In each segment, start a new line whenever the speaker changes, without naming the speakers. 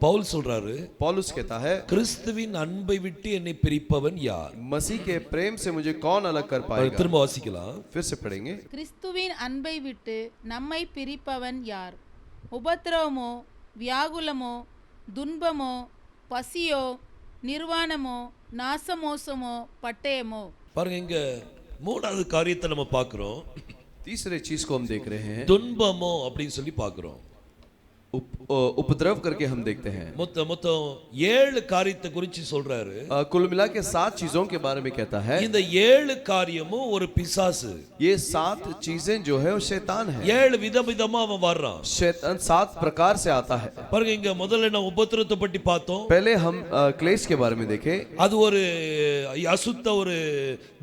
பவுல் சொல்றாரு,
पौलुस कहता है,
கிறிஸ்துவின் அன்பை விட்டு என்னை பிரிப்பவன் யார்?
मसीह के प्रेम से मुझे कौन अलग कर पाएगा?
திரும்ப வாசிக்கலாம்.
फिर से पढ़ेंगे.
கிறிஸ்துவின் அன்பை விட்டு நம்மை பிரிப்பவன் யார்? உபத்திரவமோ, வியாகுலமோ, துன்பமோ, பசியோ, நிர்வாணமோ, நாசமோசமோ, பட்டயமோ?
பாருங்க, இங்க மூணாவது காரியத்தை நம்ம பார்க்கிறோம்.
तीसरे चीज को हम देख रहे हैं,
துன்பமோ அப்படின்னு சொல்லி பார்க்கிறோம்.
उपद्रव करके हम देखते हैं.
மொத்தம் 7 காரியத்தை குறித்து சொல்றாரு.
कुल मिला के 7 चीजों के बारे में कहता है.
இந்த 7 காரியமும் ஒரு பிசாசு.
ये 7 चीजें जो है वो शैतान है.
7 விதவிதமா அவன் வர்றான்.
शैतान 7 प्रकार से आता है.
பாருங்க, இங்க முதல்ல நம்ம உபத்திரவத்தை பற்றி பார்த்தோம்.
पहले हम क्लेश के बारे में देखे.
அது ஒரு அசுத்த ஒரு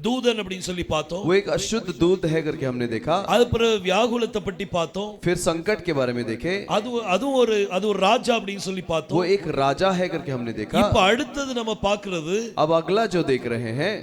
தூதன் அப்படின்னு சொல்லி பார்த்தோம்.
वो एक अशुद्ध दूत है करके हमने देखा.
அதுக்கு வியாகுலத்தை பற்றி பார்த்தோம்.
फिर संकट के बारे में देखे.
அது ஒரு ராஜா அப்படின்னு சொல்லி பார்த்தோம்.
वो एक राजा है करके हमने देखा.
இப்ப அடுத்தது நம்ம பார்க்கிறது,
अब अगला जो देख रहे हैं,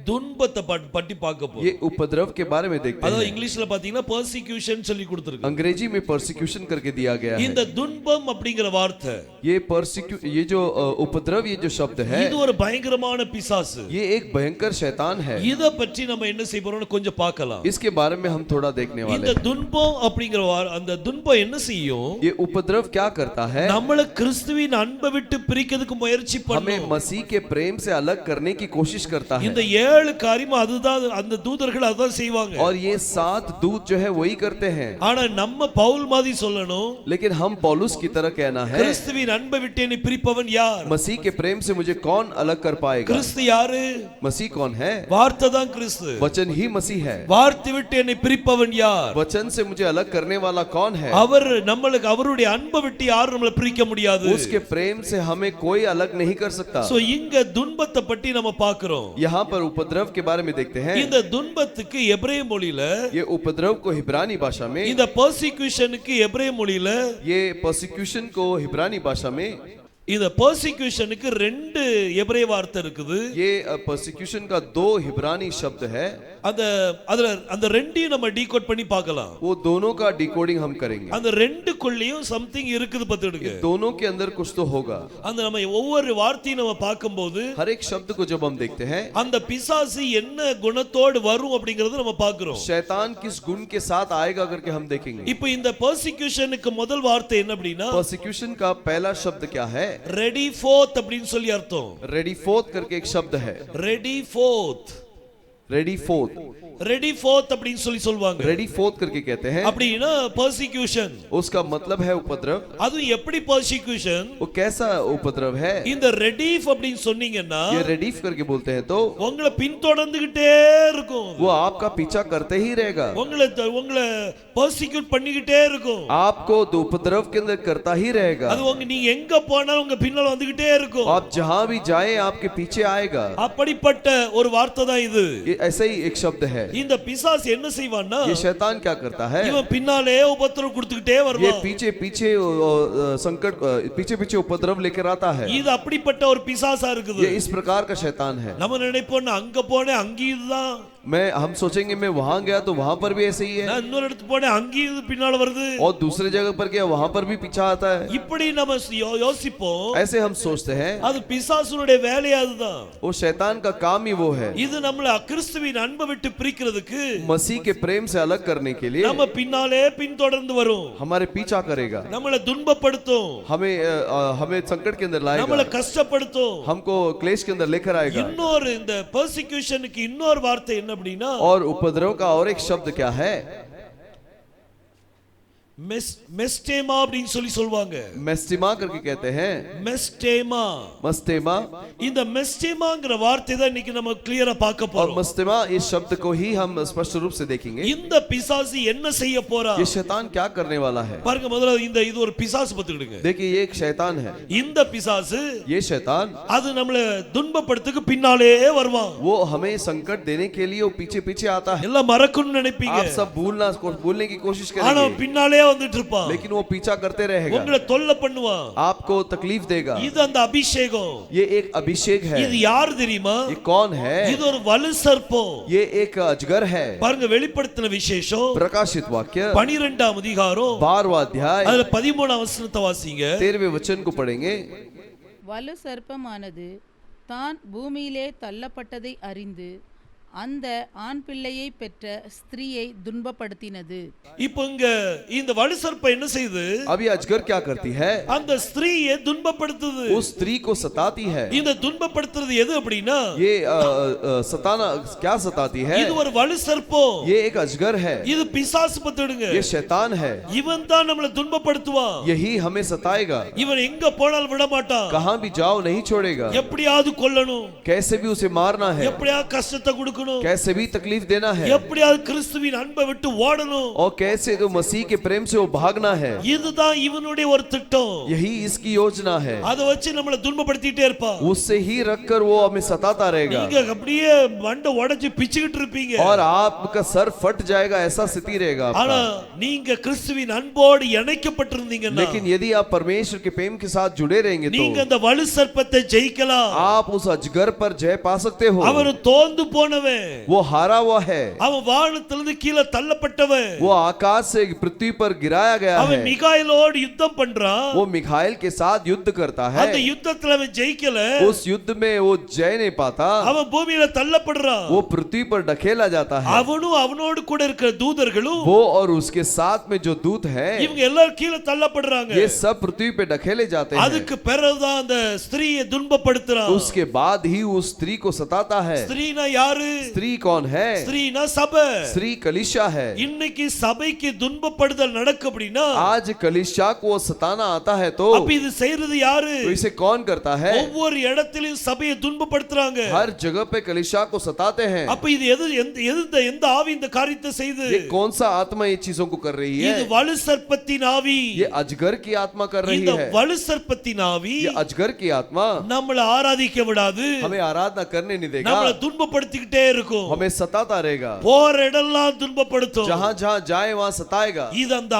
துன்பத்தை பற்றி பார்க்க போறோம்.
ये उपद्रव के बारे में देखते
அதாவது
हैं.
இங்கிலீஷ்ல பாத்தீங்கன்னா persecution சொல்லி கொடுத்திருக்கு.
अंग्रेजी में persecution करके दिया गया है.
இந்த துன்பம் அப்படிங்கிற வார்த்தை,
ये जो उपद्रव, ये जो शब्द है,
இது ஒரு பயங்கரமான பிசாசு.
ये एक भयंकर शैतान है.
இத பற்றி நம்ம என்ன செய்ய போறோம்னு கொஞ்சம் பார்க்கலாம்.
इसके बारे में हम थोड़ा देखने वाले
இந்த
हैं.
துன்பம் அப்படிங்கிற அந்த துன்பம் என்ன செய்யும்?
ये उपद्रव क्या करता है?
நம்மள கிறிஸ்துவின் அன்பை விட்டு பிரிக்கிறதுக்கு முயற்சி
हमें
பண்ணும்.
मसीह के प्रेम से अलग करने की कोशिश करता है.
இந்த 7 காரியம் அதுதான், அந்த தூதர்கள் அதான் செய்வாங்க.
और ये 7 दूत जो है वही करते हैं.
ஆனா நம்ம பவுல் மாதிரி சொல்லணும்,
लेकिन हम पौलुस की तरह कहना है,
கிறிஸ்துவின் அன்பை விட்டு என்னை பிரிப்பவன் யார்?
मसीह के प्रेम से मुझे कौन अलग कर पाएगा?
கிறிஸ்து யாரு?
मसीह कौन है?
வார்த்தை தான் கிறிஸ்து.
वचन ही मसीह है.
வார்த்தை விட்டு என்னை பிரிப்பவன் யார்?
वचन से मुझे अलग करने वाला कौन है?
அவர் நம்மளுக்கு அவருடைய அன்பை விட்டு யாரும் நம்மள பிரிக்க முடியாது.
उसके प्रेम से हमें कोई अलग नहीं कर सकता.
சோ இங்க துன்பத்தை பற்றி நம்ம பார்க்கிறோம்.
यहाँ पर उपद्रव के बारे में देखते हैं.
இந்த துன்பத்துக்கு எபிரேய மொழியில,
ये उपद्रव को हिब्रानी भाषा में,
இந்த பெர்சிக்யூஷனுக்கு எபிரேய மொழியில,
ये परसिक्यूशन को हिब्रानी भाषा में,
இந்த பெர்சிக்யூஷனுக்கு 2 எபிரேய வார்த்தை இருக்குது.
ये परसिक्यूशन का 2 हिब्रानी शब्द है.
அந்த ரெண்டையும் நம்ம டீகோட் பண்ணி பார்க்கலாம்.
वो दोनों का डिकोडिंग हम करेंगे.
அந்த ரெண்டுக்குள்ளேயும் சம்திங் இருக்குது பார்த்துடுங்க.
दोनों के अंदर कुछ तो होगा.
அந்த நம்ம ஒவ்வொரு வார்த்தையும் நம்ம பார்க்கும்போது,
हर एक शब्द को जब हम देखते हैं,
அந்த பிசாசு என்ன குணத்தோடு வரும் அப்படிங்கறது நம்ம பார்க்கிறோம்.
शैतान किस गुण के साथ आएगा करके हम देखेंगे.
இப்போ இந்த பெர்சிக்யூஷனுக்கு முதல் வார்த்தை என்ன அப்படினா,
परसिक्यूशन का पहला शब्द क्या है?
ரெடி ஃபோர்த் அப்படின்னு சொல்லி அர்த்தம்.
रेडी फोर्थ करके एक शब्द है.
Ready fourth,
ready fourth,
ready fourth அப்படின்னு சொல்லி சொல்வாங்க.
रेडी फोर्थ करके कहते हैं.
அப்படினா பெர்சிக்யூஷன்.
उसका मतलब है उपद्रव.
அது எப்படி பெர்சிக்யூஷன்?
वो कैसा उपद्रव है?
இந்த ரெடீஃப் அப்படின்னு சொன்னீங்கன்னா,
ये रेडीफ करके बोलते हैं तो
உங்களை பின்தொடர்ந்துகிட்டே இருக்கும்.
वो आपका पीछा करते ही रहेगा.
உங்களை பெர்சிக்யூட் பண்ணிக்கிட்டே இருக்கும்.
आपको तो उपद्रव के अंदर करता ही रहेगा.
அது நீங்க எங்க போனாலும் உங்க பின்னால வந்துகிட்டே இருக்கும்.
आप जहां भी जाएं आपके पीछे आएगा.
அப்படிப்பட்ட ஒரு வார்த்தை தான் இது.
ये ऐसा ही एक शब्द है.
இந்த பிசாசு என்ன செய்வான்னா,
ये शैतान क्या करता है?
இவன் பின்னாலே உபத்திரவம் கொடுத்துக்கிட்டே
ये
வருவான்.
पीछे पीछे संकट, पीछे पीछे उपद्रव लेकर आता है.
இது அப்படிப்பட்ட ஒரு பிசாசா இருக்குது.
ये इस प्रकार का शैतान है.
நம்ம நினைப்போம் அங்க போனே அங்கேயும் இதுதான்.
हम सोचेंगे मैं वहां गया तो वहां पर भी ऐसे ही है.
நான் இன்னொரு இடத்துக்கு போனே அங்கேயும் இது பின்னால வருது.
और दूसरे जगह पर गया वहां पर भी पीछा आता है.
இப்படி நம்ம யோசிப்போம்.
ऐसे हम सोचते हैं.
அது பிசாசுனுடைய வேலையா அதுதான்.
वो शैतान का काम ही वो है.
இது நம்மள கிறிஸ்துவின் அன்பை விட்டு பிரிக்கிறதுக்கு,
मसीह के प्रेम से अलग करने के लिए
நம்ம பின்னாலே பின்தொடர்ந்து வரும்.
हमारे पीछा करेगा.
நம்மள துன்பப்படுத்தும்.
हमें संकट के अंदर लाएगा.
நம்மள கஷ்டப்படுத்தும்.
हमको क्लेश के अंदर लेकर आएगा.
இன்னொரு இந்த பெர்சிக்யூஷனுக்கு இன்னொரு வார்த்தை என்ன அப்படினா,
और उपद्रव का और एक शब्द क्या है?
மெஸ்டேமா அப்படின்னு சொல்லி சொல்வாங்க.
मेस्टिमा करके कहते हैं.
மெஸ்டேமா,
मस्तेमा.
இந்த மெஸ்டேமாங்கற வார்த்தை தான் இன்னைக்கு நம்ம கிளியரா பார்க்க
और
போறோம்.
मस्तेमा इस शब्द को ही हम स्पष्ट रूप से देखेंगे.
இந்த பிசாசு என்ன செய்ய போறா?
ये शैतान क्या करने वाला है?
பாருங்க, முதல்ல இது ஒரு பிசாசு பத்துக்கிடுங்க.
देखिए ये एक शैतान है.
இந்த பிசாசு,
ये शैतान,
அது நம்மள துன்பப்படுத்துக்கு பின்னாலே வருவான்.
वो हमें संकट देने के लिए वो पीछे पीछे आता है.
எல்லாம் மறக்கணும்னு நினைப்பீங்க.
आप सब भूलने की कोशिश
ஆனா
करेंगे.
பின்னாலே வந்துட்டு இருப்பான்.
लेकिन वो पीछा करते रहेगा,
உங்களை தொல்லை பண்ணுவான்.
आपको तकलीफ देगा।
இது அந்த அபிஷேகம்.
ये एक अभिषेक है।
இது யார் தெரியுமா?
ये कौन है?
இது ஒரு வலு சர்ப்பம்.
ये एक अजगर है।
பாருங்க, வெளிப்படுத்தின விசேஷம்
प्रकाशित वाक्य
12ஆம் அதிகாரம்
12वां अध्याय
அதுல 13ஆம் வசனத்தை வாசிங்க.
13वें वचन को पढ़ेंगे।
வலு சர்ப்பமானது தான் பூமியிலே தள்ளப்பட்டதை அறிந்து அந்த ஆண் பிள்ளையை பெற்ற ஸ்திரீயை துன்பப்படுத்தினது.
இப்போ இங்க இந்த வலு சர்ப்பம் என்ன செய்யுது?
अब ये अजगर क्या करती है?
அந்த ஸ்திரீயை துன்பப்படுத்துது.
उस स्त्री को सताती है।
இந்த துன்பப்படுத்துறது எது அப்படின்னா,
ये सताना क्या सताती है?
இது ஒரு வலு சர்ப்பம்.
ये एक अजगर है।
இது பிசாசு பத்துடுங்க.
ये शैतान है।
இவன் தான் நம்மளை துன்பப்படுத்துவான்.
यही हमें सताएगा।
இவன் எங்க போனாலும் விட மாட்டான்.
कहाँ भी जाओ नहीं छोड़ेगा।
எப்படியாவது கொல்லணும்,
कैसे भी उसे मारना है,
எப்படியாவது கஷ்டத்தை கொடுக்கணும்,
कैसे भी तकलीफ देना है,
எப்படியாவது கிறிஸ்துவின் அன்பை விட்டு ஓடணும்,
और कैसे तो मसीह के प्रेम से वो भागना है।
இதுதான் இவனுடைய ஒரு திட்டம்.
यही इसकी योजना है।
அதை வச்சு நம்மளை துன்பப்படுத்திட்டே இருப்பான்.
उससे ही रखकर वो हमें सताता रहेगा,
நீங்க அப்படியே மண்டை உடைஞ்சு பிச்சுக்கிட்டு இருப்பீங்க.
और आपका सर फट जाएगा, ऐसा स्थिति रहेगा
ஆனா
आपका।
நீங்க கிறிஸ்துவின் அன்போடு இணைக்கப்பட்டிருந்தீங்கன்னா,
लेकिन यदि आप परमेश्वर के प्रेम के साथ जुड़े रहेंगे
நீங்க
तो
அந்த வலு சர்ப்பத்தை ஜெயிக்கலாம்.
आप उस अजगर पर जय पा सकते हो।
அவர் தோந்து போனவன்,
वो हारा हुआ है,
அவன் வானத்திலிருந்து கீழே தள்ளப்பட்டவன்,
वो आकाश से पृथ्वी पर गिराया गया
அவன்
है।
மிகாயிலோடு யுத்தம் பண்றான்.
वो मिखाइल के साथ युद्ध करता है।
அந்த யுத்தத்துல அவன் ஜெயிக்கல.
उस युद्ध में वो जय नहीं पाता,
அவன் பூமியில தள்ளப்படுறான்.
वो पृथ्वी पर ढकेला जाता है।
அவனும் அவனோடு கூட இருக்கிற தூதர்களும்,
वो और उसके साथ में जो दूत है,
இவங்க எல்லாரும் கீழே தள்ளப்படுறாங்க.
ये सब पृथ्वी पे ढकेले जाते हैं।
அதுக்கு பிறகுதான் அந்த ஸ்திரீயை துன்பப்படுத்துறான்.
उसके बाद ही उस स्त्री को सताता है।
ஸ்திரீனா யாரு?
स्त्री कौन है?
ஸ்திரீனா சபை.
स्त्री कलीसिया है।
இன்னைக்கு சபைக்கு துன்பப்படுதல் நடக்கு அப்படின்னா,
आज कलीसिया को वो सताना आता है तो
அப்ப இது செய்யறது யாரு?
इसे कौन करता है?
ஒவ்வொரு இடத்திலும் சபையை துன்பப்படுத்துறாங்க.
हर जगह पे कलीसिया को सताते हैं।
அப்ப இது எந்த ஆவி இந்த காரியத்தை செய்து?
ये कौन सा आत्मा ये चीजों को कर रही है?
இது வலு சர்ப்பத்தின் ஆவி.
ये अजगर की आत्मा कर रही
இந்த
है।
வலு சர்ப்பத்தின் ஆவி
ये अजगर की आत्मा
நம்மள ஆராதிக்க விடாது.
हमें आराधना करने नहीं देगा,
நம்மள துன்பப்படுத்திக்கிட்டே இருக்கும்.
हमें सताता रहेगा।
போற இடம்லாம் துன்பப்படுத்தும்.
जहां जहां जाए वहां सताएगा।
இது அந்த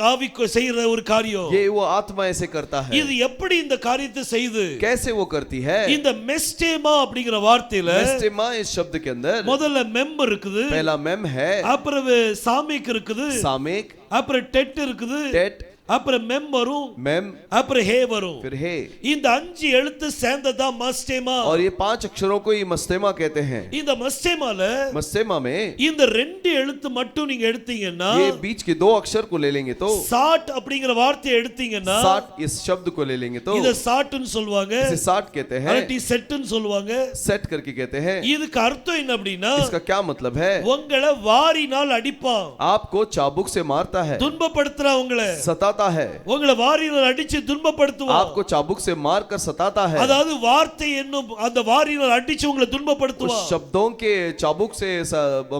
ஆவிக்கு செய்யற ஒரு காரியம்.
ये वो आत्मा ऐसे करता है।
இது எப்படி இந்த காரியத்தை செய்து?
कैसे वो करती है?
இந்த மெஸ்டேமா அப்படிங்கிற வார்த்தையில
मेस्टेमा इस शब्द के अंदर
முதல்ல மெம் இருக்குது,
पहला मेम है,
அப்புறம் சாமிக் இருக்குது,
सामेक,
அப்புறம் டெட் இருக்குது,
टेट,
அப்புறம் மெம் வரும்,
मेम,
அப்புறம் ஹே வரும்.
फिर हे।
இந்த 5 எழுத்து சேர்ந்ததா மஸ்டேமா.
और ये 5 अक्षरों को ही मस्तेमा कहते हैं।
இந்த மஸ்டேமால
मस्तेमा में
இந்த 2 எழுத்து மட்டும் நீங்க எடுத்தீங்கன்னா,
ये बीच के 2 अक्षर को ले लेंगे तो,
சாட் அப்படிங்கிற வார்த்தையை எடுத்தீங்கன்னா,
साठ इस शब्द को ले लेंगे तो,
இத சாட்னு சொல்வாங்க,
इसे साठ कहते हैं,
அல்லது செட்னு சொல்வாங்க.
सेट करके कहते हैं।
இதுக்கு அர்த்தம் என்ன அப்படின்னா,
इसका क्या मतलब है?
உங்களை வாரினால் அடிப்பான்,
आपको चाबुक से मारता है,
துன்பப்படுத்துறான், உங்களை
सताता है,
உங்களை வாரினால் அடிச்சு துன்பப்படுத்துவான்.
आपको चाबुक से मारकर सताता है।
அதாவது வார்த்தை என்னும் அந்த வாரினால் அடிச்சு உங்களை
उस
துன்பப்படுத்துவான்.
शब्दों के चाबुक से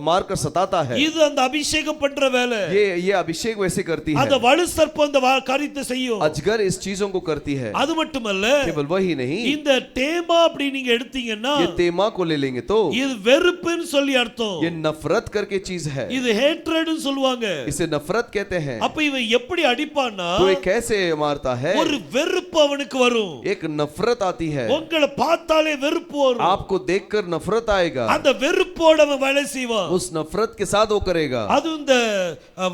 मारकर सताता है।
இது அந்த அபிஷேகம் பண்ற வேலை.
ये अभिषेक वैसे करती है।
அந்த வலு சர்ப்பம் அந்த காரியத்தை செய்யும்.
अजगर इस चीजों को करती है।
அது மட்டுமல்ல,
केवल वही नहीं,
இந்த டேமா அப்படி நீங்க எடுத்தீங்கன்னா,
ये तेमा को ले लेंगे तो,
இது வெறுப்புன்னு சொல்லி அர்த்தம்.
ये नफरत करके चीज है,
இது ஹேட்ரட்னு சொல்வாங்க.
इसे नफरत कहते हैं।
அப்ப இவன் எப்படி அடிப்பான்னா,
तो ये कैसे मारता है?
ஒரு வெறுப்பு அவனுக்கு வரும்.
एक नफरत आती है,
உங்களை பார்த்தாலே வெறுப்பு வரும்.
आपको देखकर नफरत आएगा,
அந்த வெறுப்போட அவன் வேலை செய்வான்.
उस नफरत के साथ वो करेगा।
அது இந்த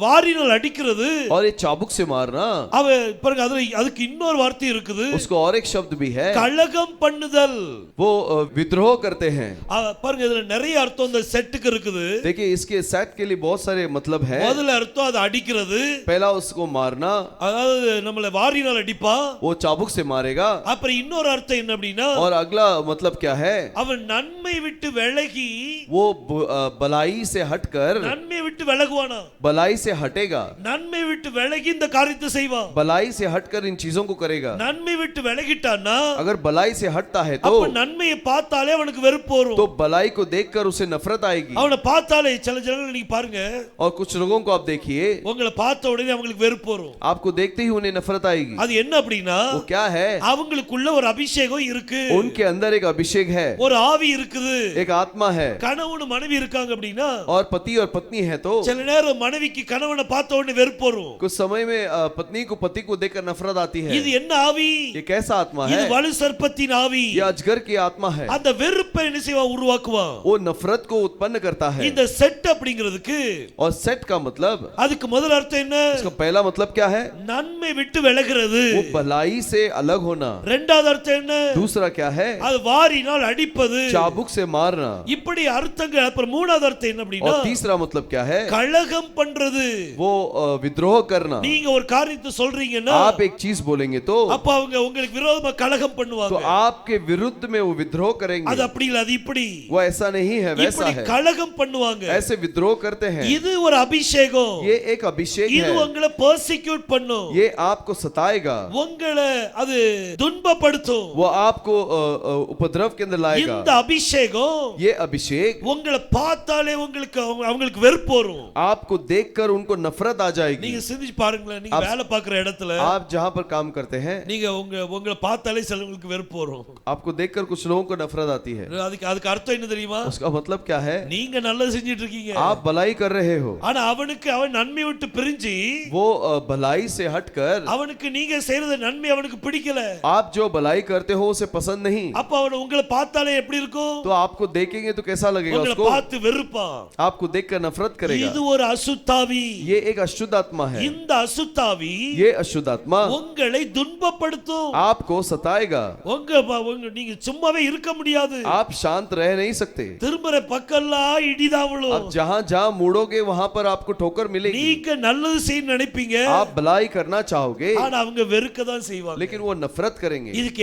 வாரினால் அடிக்கிறது.
और ये चाबुक से मारना,
அவ பாருங்க, அதுக்கு இன்னொரு வார்த்தை இருக்குது,
उसको और एक शब्द भी है,
கலகம் பண்ணுதல்.
वो विद्रोह करते हैं।
பாருங்க, இதுல நிறைய அர்த்தம் இந்த செட்டுக்கு இருக்குது.
देखिए इसके सेट के लिए बहुत सारे मतलब है।
முதல்ல அர்த்தம் அது அடிக்கிறது,
पहला उसको मारना,
அதாவது நம்மள வாரினால் அடிப்பான்.
वो चाबुक से मारेगा।
அப்புறம் இன்னொரு அர்த்தம் என்ன அப்படின்னா,
और अगला मतलब क्या है?
அவன் நன்மை விட்டு விலகி,
वो भलाई से हटकर,
நன்மை விட்டு விலகுவானா,
भलाई से हटेगा,
நன்மை விட்டு விலகி இந்த காரியத்தை செய்வான்.
भलाई से हटकर इन चीजों को करेगा।
நன்மை விட்டு விலகிட்டான்னா,
अगर भलाई से हटता है तो,
அப்ப நன்மையை பார்த்தாலே அவனுக்கு வெறுப்பு வரும்.
तो भलाई को देखकर उसे नफरत आएगी।
அவனை பார்த்தாலே சில ஜனங்கள் நீங்க பாருங்க,
और कुछ लोगों को आप देखिए,
உங்களை பார்த்த உடனே அவங்களுக்கு வெறுப்பு வரும்.
आपको देखते ही उन्हें नफरत आएगी।
அது என்ன அப்படின்னா
वो क्या है?
அவங்களுக்குள்ள ஒரு அபிஷேகம் இருக்கு,
उनके अंदर एक अभिषेक है,
ஒரு ஆவி இருக்குது,
एक आत्मा है।
கணவன் மனைவி இருக்காங்க அப்படின்னா
और पति और पत्नी है तो
சில நேரம் மனைவிக்கு கணவனை பார்த்த உடனே வெறுப்பு வரும்.
कुछ समय में पत्नी को पति को देखकर नफरत आती है।
இது என்ன ஆவி?
ये कैसा आत्मा
இது
है?
வலு சர்ப்பத்தின் ஆவி.
ये अजगर की आत्मा है।
அந்த வெறுப்பை என்ன செய்வான்? உருவாக்குவான்.
वो नफरत को उत्पन्न करता है।
இந்த செட் அப்படிங்கிறதுக்கு
और सेट का मतलब,
அதுக்கு முதல் அர்த்தம் என்ன?
इसका पहला मतलब क्या है?
நன்மை விட்டு விலகிறது.
वो भलाई से अलग होना।
இரண்டாவது அர்த்தம் என்ன?
दूसरा क्या है?
அது வாரினால் அடிப்பது,
चाबुक से मारना।
இப்படி அர்த்தங்கள். அப்புறம் மூணாவது அர்த்தம் என்ன அப்படின்னா
और तीसरा मतलब क्या है?
கலகம் பண்றது.
वो विद्रोह करना।
நீங்க ஒரு காரியத்தை சொல்றீங்கன்னா
आप एक चीज बोलेंगे तो
அப்ப அவங்க உங்களுக்கு விரோதமா கலகம்
तो
பண்ணுவாங்க.
आपके विरुद्ध में वो विद्रोह करेंगे।
அது அப்படி இல்ல, அது இப்படி.
वो ऐसा नहीं है, वैसा
இப்படி
है।
கலகம் பண்ணுவாங்க.
ऐसे विद्रोह करते हैं।
இது ஒரு அபிஷேகம்.
ये एक अभिषेक
இது
है।
உங்களை பர்சிக்யூட் பண்ணும்.
ये आपको सताएगा।
உங்களை அது துன்பப்படுத்தும்.
वो आपको उपद्रव के अंदर लाएगा।
இந்த அபிஷேகம்
ये अभिषेक
உங்களை பார்த்தாலே அவங்களுக்கு வெறுப்பு வரும்.
आपको देखकर उनको नफरत आ जाएगी।
நீங்க சிந்திச்சு பாருங்களேன், நீங்க வேலை பார்க்குற இடத்துல
आप जहाँ पर काम करते हैं,
நீங்க உங்களை பார்த்தாலே சிலருக்கு வெறுப்பு வரும்.
आपको देखकर कुछ लोगों को नफरत आती है।
அதுக்கு அர்த்தம் என்ன தெரியுமா?
उसका मतलब क्या है?
நீங்க நல்லது செஞ்சிட்டு இருக்கீங்க,
आप भलाई कर रहे हो,
ஆனா அவன் நன்மை விட்டு பிரிஞ்சு
वो भलाई से हटकर
அவனுக்கு நீங்க செய்யறது நன்மை அவனுக்கு பிடிக்கல.
आप जो भलाई करते हो उसे पसंद नहीं,
அப்ப அவன் உங்களை பார்த்தாலே எப்படி இருக்கும்?
तो आपको देखेंगे तो कैसा लगेगा?
உங்களை
उसको
பார்த்து வெறுப்பான்.
आपको देखकर नफरत करेगा।
இது ஒரு அசுத்தாவி.
ये एक अशुद्ध आत्मा है।
இந்த அசுத்தாவி
ये अशुद्ध आत्मा
உங்களை துன்பப்படுத்தும்.
आपको सताएगा।
நீங்க சும்மாவே இருக்க முடியாது.
आप शांत रह नहीं सकते।
திரும்பற பக்கல்லாம் இடிதாவளோ.
आप जहाँ जहाँ मुड़ोगे वहाँ पर आपको ठोकर मिलेगी।
நீங்க நல்லது செய்ய நினைப்பீங்க,
आप भलाई करना चाहोगे,
ஆனா அவங்க வெறுக்க தான் செய்வாங்க.
लेकिन वो नफरत करेंगे।
இதுக்கு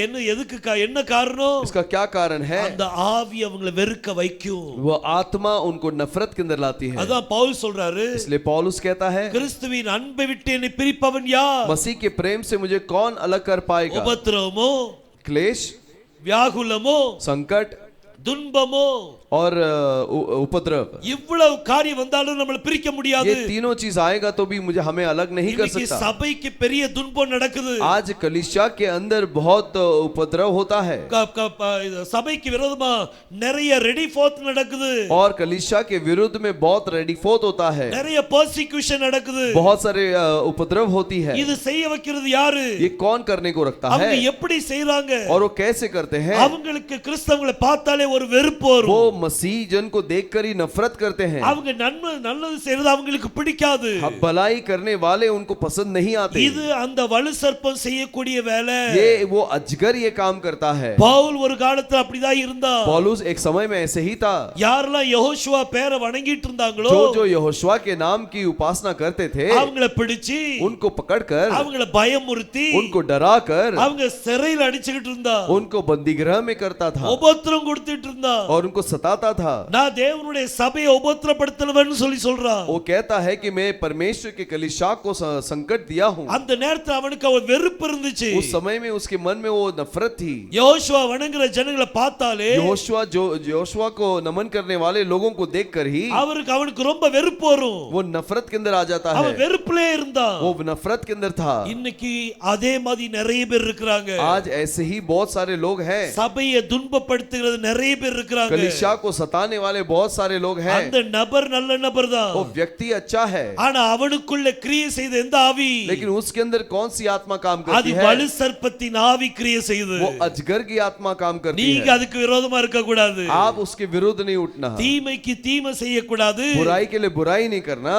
என்ன காரணம்?
इसका क्या कारण है?
அந்த ஆவி அவங்களை வெறுக்க வைக்கும்.
वो आत्मा उनको नफरत के अंदर लाती है।
அதான் பவுல் சொல்றாரு,
इसलिए पौलुस कहता है,
கிறிஸ்துவின் அன்பை விட்டு என்னை பிரிப்பவன் யார்?
मसीह के प्रेम से मुझे कौन अलग कर पाएगा?
உபத்திரவமோ,
क्लेश,
வியாகுலமோ,
संकट
துன்பமோ,
और उपद्रव,
இவ்வளவு காரியம் வந்தாலும் நம்மள பிரிக்க முடியாது.
ये तीनों चीज आएगा तो भी मुझे हमें अलग नहीं कर
இன்னைக்கு
सकता।
சபைக்கு பெரிய துன்பம் நடக்குது.
आज कलीसिया के अंदर बहुत उपद्रव होता है
சபைக்கு விரோதமா நிறைய ரெடி ஃபோர்த் நடக்குது.
और कलीसिया के विरुद्ध में बहुत रेडी फोर्थ होता है।
நிறைய பெர்சிக்யூஷன் நடக்குது.
बहुत सारे उपद्रव होती है।
இது செய்ய வைக்கிறது யாரு?
ये कौन करने को रखता है?
அவங்க எப்படி செய்றாங்க?
और वो कैसे करते हैं?
அவங்களுக்கு கிறிஸ்தவங்களை பார்த்தாலே ஒரு வெறுப்பு வரும்.
वो मसीह जन को देखकर ही नफरत करते हैं।
அவங்க நல்லது செய்யறது அவங்களுக்கு பிடிக்காது.
भलाई करने वाले उनको पसंद नहीं आते।
இது அந்த வலு சர்ப்பம் செய்யக்கூடிய வேலை.
ये वो अजगर ये काम करता है।
பவுல் ஒரு காலத்துல அப்படிதான் இருந்தா.
पौलुस एक समय में ऐसे ही था।
யாரெல்லாம் யெகோஷுவா பேரை வணங்கிட்டு இருந்தாங்களோ,
जो यहोशुआ के नाम की उपासना करते थे,
அவங்கள பிடிச்சு
उनको पकड़कर,
அவங்கள பயமுறுத்தி,
उनको डराकर,
அவங்க சிறையில் அடிச்சிட்டு இருந்தா,
उनको बंदीगृह में करता था
உபத்திரம் கொடுத்துட்டு இருந்தா.
और उनको सताता था।
நான் தேவனுடைய சபையை உபத்திரப்படுத்தலவன்னு சொல்றான்.
वो कहता है कि मैं परमेश्वर के कलीसिया को संकट दिया हूँ।
அந்த நேரத்துல அவனுக்கு ஒரு வெறுப்பு இருந்துச்சு.
उस समय में उसके मन में वो नफरत थी।
யோசுவா வணங்குற ஜனங்களை பார்த்தாலே,
यहोशुआ को नमन करने वाले लोगों को देखकर ही
அவனுக்கு ரொம்ப வெறுப்பு வரும்.
वो नफरत के अंदर आ जाता है।
அவன் வெறுப்புலே இருந்தான்.
वो नफरत के अंदर था।
இன்னைக்கு அதே மாதிரி நிறைய பேர் இருக்காங்க.
आज ऐसे ही बहुत सारे लोग हैं।
சபையை துன்பப்படுத்துகிறது நிறைய பேர் இருக்காங்க.
कलीसिया को सताने वाले बहुत सारे लोग हैं।
அந்த நபர் நல்ல நபர் தான்.
वो व्यक्ति अच्छा है,
ஆனா அவனுக்குள்ள கிரியை செய்த எந்த ஆவி?
लेकिन उसके अंदर कौन सी आत्मा काम
அது
करती है?
வலு சர்ப்பத்தின் ஆவி கிரியை செய்யுது.
वो अजगर की आत्मा काम करती
நீங்க
है।
அதுக்கு விரோதமா இருக்க கூடாது.
आप उसके विरुद्ध नहीं उठना।
தீமைக்கு தீமை செய்ய கூடாது.
बुराई के लिए बुराई नहीं करना।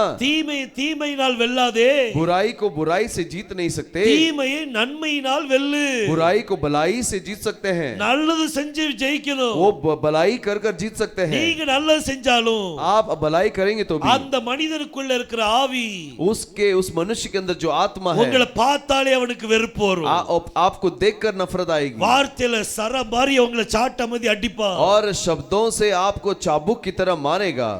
தீமையினால் வெல்லாதே.
बुराई को बुराई से जीत नहीं सकते।
தீமையை நன்மையினால் வெல்லு.
बुराई को भलाई से जीत सकते हैं।
நல்லது செஞ்சு ஜெயிக்கணும்.
वो भलाई कर कर जीत सकते हैं।
நீங்க நல்லது செஞ்சாலும்
आप भलाई करेंगे तो भी
அந்த மனிதனுக்குள்ள இருக்கிற ஆவி,
उस मनुष्य के अंदर जो आत्मा है,
உங்களை பார்த்தாலே அவனுக்கு வெறுப்பு வரும்.
आपको देखकर नफरत आएगी।
வார்த்தையில சர மாதிரி உங்களை சாட்ட மாதிரி அடிப்பா.
और शब्दों से आपको चाबुक की तरह मारेगा।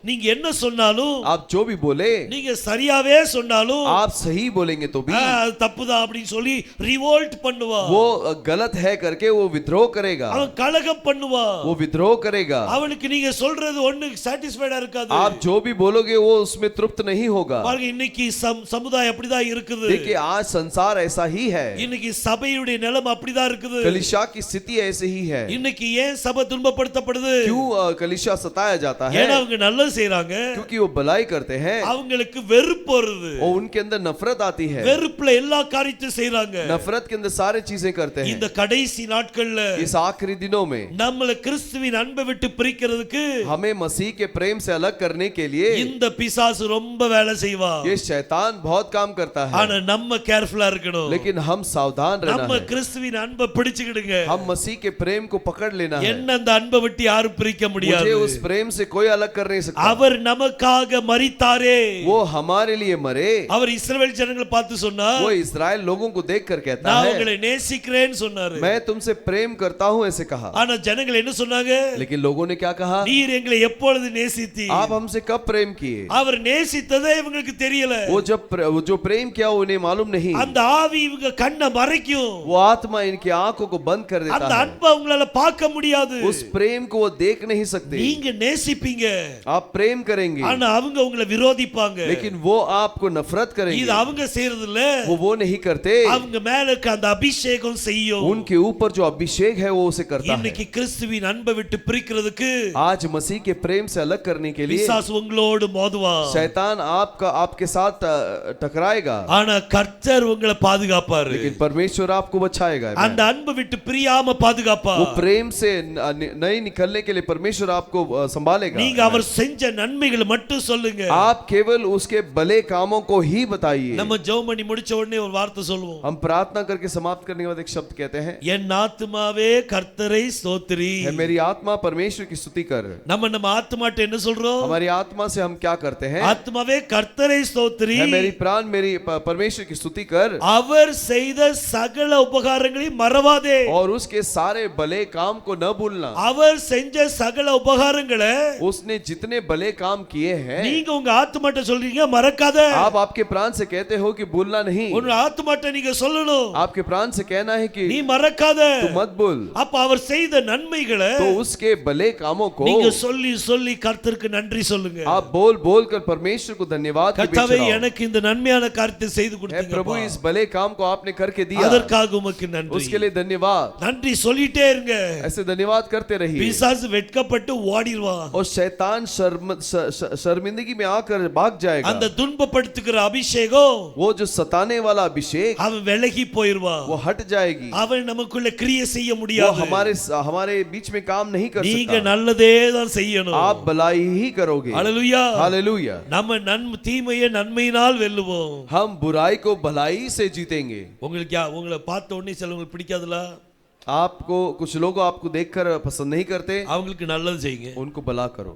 நீங்க என்ன சொன்னாலும்,
आप जो भी बोले,
நீங்க சரியாவே சொன்னாலும்,
आप सही बोलेंगे तो भी
அது தப்புதான் அப்படின்னு சொல்லி ரிவோல்ட் பண்ணுவா.
वो गलत है करके वो विद्रोह करेगा।
அவன் கலகம் கலகம் பண்ணுவா.
वो विद्रोह करेगा।
அவனுக்கு நீங்க சொல்றது ஒண்ணு சாட்டிஸ்ஃபைடா இருக்காது.
आप जो भी बोलोगे वो उसमें तृप्त नहीं होगा।
பாருங்க இன்னைக்கு சமுதாயம் அப்படிதான் இருக்குது.
देखिए आज संसार ऐसा ही है।
இன்னைக்கு சபையுடைய நிலைமை அப்படிதான் இருக்குது.
कलीसिया की स्थिति ऐसे ही है।
இன்னைக்கு ஏன் சபை துன்பப்படுத்தப்படுது?
क्यों कलीसिया सताया जाता है?
ஏன்னா அவங்க நல்லது செய்றாங்க,
क्योंकि वो भलाई करते हैं।
அவங்களுக்கு வெறுப்பு வருது,
और उनके अंदर नफरत आती है।
வெறுப்புல எல்லா காரியத்தையும் செய்றாங்க।
नफरत के अंदर सारे चीजें करते हैं।
இந்த கடைசி நாட்கள்ல
इस आखिरी दिनों में
நம்மள கிறிஸ்துவின் அன்பை விட்டு பிரிக்கிறதுக்கு
हमें मसीह के प्रेम से अलग करने के लिए
இந்த பிசாசு ரொம்ப வேலை செய்வா।
ये शैतान बहुत काम करता है।
ஆனா நம்ம கேர்ஃபுல்லா இருக்கணும்।
लेकिन हम सावधान रहना
நம்ம
है।
கிறிஸ்துவின் அன்பை பிடிச்சுக்கிடுங்க।
हम मसीह के प्रेम को पकड़ लेना है।
என்ன அந்த அன்பை விட்டு யாரும் பிரிக்க முடியாது।
मुझे उस प्रेम से कोई अलग कर नहीं सकता।
அவர் நமக்காக மரித்தாரே,
वो हमारे लिए मरे।
அவர் இஸ்ரவேல் ஜனங்களை பார்த்து சொன்னார்,
वो इस्राएल लोगों को देखकर कहता
நான்
है
உங்களை நேசிக்கிறேன்னு சொன்னாரு।
मैं तुमसे प्रेम करता हूं ऐसे कहा।
ஆனா ஜனங்கள் என்ன சொன்னாங்க?
लेकिन लोगों ने क्या कहा?
நீர் எங்களை எப்பொழுது நேசித்தீர்?
आप हमसे कब प्रेम किए?
அவர் நேசித்ததே இவங்களுக்கு தெரியல।
वो जो प्रेम किया उन्हें मालूम नहीं।
அந்த ஆவி இவங்க கண்ணை மறைக்கும்।
वो आत्मा इनकी आंखों को बंद कर देता
அந்த
है।
அன்பை உங்களால பார்க்க முடியாது।
उस प्रेम को वो देख नहीं सकते।
நீங்க நேசிப்பீங்க,
आप प्रेम करेंगे,
ஆனா அவங்க உங்களை விரோதிப்பாங்க।
लेकिन वो आपको नफरत
இது
करेंगे।
அவங்க செய்யறது இல்ல,
वो नहीं करते।
அவங்க மேல இருக்க அந்த அபிஷேகம் செய்யும்।
उनके ऊपर जो अभिषेक है वो उसे करता है।
இன்னைக்கு கிறிஸ்துவின் அன்பை விட்டு பிரிக்கிறதுக்கு
आज मसीह के प्रेम से अलग करने के लिए
பிசாசு உங்களோடு மோதுவா।
शैतान आपके साथ टकराएगा,
ஆனா கர்த்தர் உங்களை பாதுகாப்பாரு।
लेकिन परमेश्वर आपको बचाएगा।
அந்த அன்பை விட்டு பிரியாம பாதுகாப்பா।
वो प्रेम से नहीं निकलने के लिए परमेश्वर आपको संभालेगा।
நீங்க அவர் செஞ்ச நன்மைகளை மட்டும் சொல்லுங்க।
आप केवल उसके भले कामों को ही बताइए।
நம்ம ஜெபம் பண்ணி முடிச்ச உடனே ஒரு வார்த்தை சொல்லுவோம்।
हम प्रार्थना करके समाप्त करने के बाद एक शब्द कहते हैं,
என் ஆத்துமாவே கர்த்தரை ஸ்தோத்திரி।
है मेरी आत्मा परमेश्वर की स्तुति कर।
நம்ம ஆத்துமாட்ட என்ன சொல்றோம்?
हमारी आत्मा से हम क्या करते हैं?
ஆத்துமாவே கர்த்தரை ஸ்தோத்திரி।
है मेरी प्राण मेरी परमेश्वर की स्तुति कर।
அவர் செய்த சகல உபகாரங்களையும் மறவாதே।
और उसके सारे भले काम को न भूलना।
அவர் செஞ்ச சகல உபகாரங்களை
उसने जितने भले काम किए हैं
நீங்க உங்க ஆத்துமாட்ட சொல்றீங்க, மறக்காத।
आप आपके प्राण से कहते हो कि भूलना नहीं।
உங்க ஆத்துமாட்ட நீங்க சொல்லணும்,
आपके प्राण से कहना है कि
நீ மறக்காத।
तू मत भूल।
அப்ப அவர் செய்த நன்மைகளை
तो उसके भले कामों को
நீங்க சொல்லி சொல்லி கர்த்தருக்கு நன்றி சொல்லுங்க।
आप बोल बोल कर परमेश्वर को धन्यवाद की
கர்த்தாவே
बेचराओ।
எனக்கு இந்த நன்மையான காரியத்தை செய்து
है
கொடுத்தீங்க
प्रभु, इस भले काम को आपने करके दिया,
அதற்காக உமக்கு நன்றி।
उसके लिए धन्यवाद।
நன்றி சொல்லிட்டே இருங்க।
ऐसे धन्यवाद करते रहिए।
பிசாசு வெட்கப்பட்டு ஓடிடுவான்।
और शैतान शर्मिंदगी में आकर भाग जाएगा।
அந்த துன்பப்படுத்துகிற அபிஷேகம்
वो जो सताने वाला अभिषेक
அவன் விலகி போயிடுவான்।
वो हट जाएगी।
அவன் நமக்குள்ள கிரியை செய்ய
वो
முடியாது।
हमारे बीच में काम नहीं कर
நீங்க
सकता।
நல்லதே தான் செய்யணும்।
आप भलाई ही करोगे।
ஹalleluya।
हालेलुया।
நம்ம தீமையை நன்மையினால் வெல்லுவோம்।
हम बुराई को भलाई से जीतेंगे।
உங்களுக்கு உங்களை பார்த்த உடனே சிலவங்களுக்கு பிடிக்காதுல,
आपको कुछ लोग आपको देखकर पसंद नहीं करते,
அவங்களுக்கு நல்லது செய்யுங்க।
उनको भला करो,